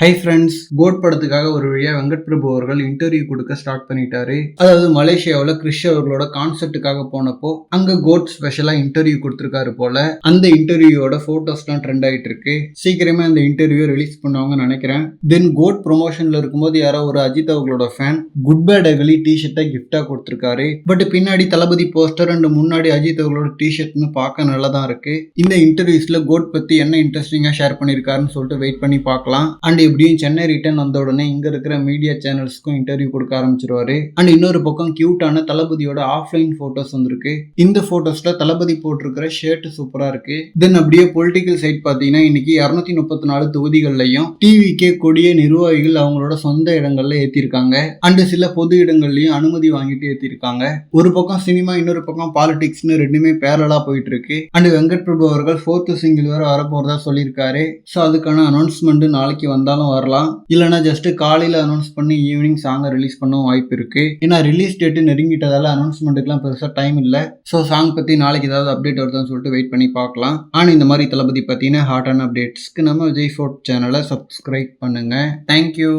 Hi friends, code படத்துக்காக ஒரு வழியா வெங்கட் பிரபு அவர்கள் இன்டர்வியூ கொடுக்க ஸ்டார்ட் பண்ணிட்டாரு. அதாவது மலேசியாவில் கிறிஷ் அவர்களோட கான்செப்டுக்காக போனப்போ அங்க கோட் ஸ்பெஷலா இன்டர்வியூ கொடுத்திருக்காரு போல. அந்த இன்டர்வியூவோட போட்டோஸ்லாம் ட்ரெண்ட் ஆயிட்டு இருக்கு. சீக்கிரமே அந்த இன்டர்வியூ ரிலீஸ் பண்ணுவாங்கன்னு நினைக்கிறேன். தென் கோட் ப்ரொமோஷன்ல இருக்கும்போது யாரோ ஒரு அஜித் அவர்களோட ஃபேன் குட் பேட் அகலி டிஷர்ட்டை கிஃப்டா கொடுத்திருக்காரு. பட் பின்னாடி தளபதி போஸ்டர் அண்ட் முன்னாடி அஜித் அவர்களோட டிஷர்ட்னு பார்க்க நல்லா தான் இருக்கு. இந்த இன்டர்வியூஸ்ல கோட் பத்தி என்ன இன்ட்ரெஸ்டிங்கா ஷேர் பண்ணிருக்காருன்னு சொல்லிட்டு வெயிட் பண்ணி பார்க்கலாம். அண்ட் எப்படியும் சென்னை ரிட்டர்ன் வந்த உடனே இங்க இருக்கிற மீடியா சேனல்ஸ்க்கும் இன்டர்வியூ கொடுக்க ஆரம்பிச்சிருவாரு. அண்ட் இன்னொரு பக்கம் கியூட்டான தளபதியோட ஆஃப்லைன் போட்டோஸ் வந்திருக்கு. இந்த போட்டோஸ்ல தளபதி போட்டிருக்கிற ஷர்ட் சூப்பரா இருக்கு. தென் அப்படியே பொலிட்டிக்கல் சைட் பாத்தீங்கன்னா இன்னைக்கு 234 தொகுதிகள்லையும் டிவிகே கொடிய நிர்வாகிகள் அவங்களோட சொந்த இடங்கள்ல ஏத்திருக்காங்க. அண்ட் சில பொது இடங்கள்லயும் அனுமதி வாங்கிட்டு ஏத்திருக்காங்க. ஒரு பக்கம் சினிமா, இன்னொரு பக்கம் பாலிடிக்ஸ்னு ரெண்டுமே பேரலா போயிட்டு இருக்கு. அண்ட் வெங்கட் பிரபு அவர்கள் 4th சிங்கிள் வேற வரப்போறதா சொல்லியிருக்காரு. ஸோ அதுக்கான அனௌன்ஸ்மெண்ட் நாளைக்கு வந்தாலும் வரலாம், இல்லைனா ஜஸ்ட் காலையில அனௌன்ஸ் பண்ணி ஈவினிங் சாங்கை ரிலீஸ் பண்ணவும் வாய்ப்பு இருக்கு. ஏன்னா ரிலீஸ் டேட் நெருங்கிட்டதால அனௌன்ஸ்மெண்ட்டுக்குலாம் பெருசா டைம் இல்லை. ஸோ சாங் பத்தி நாளைக்கு ஏதாவது அப்டேட் வருதுன்னு சொல்லிட்டு வெயிட் பண்ணி பார்க்கலாம். ஆனால் இந்த மாதிரி தளபதி பத்தின ஹாட்டான அப்டேட்ஸ்க்கு நம்ம விஜய் ஃபோர்ட் சேனலை சப்ஸ்கிரைப் பண்ணுங்க. தேங்க்யூ.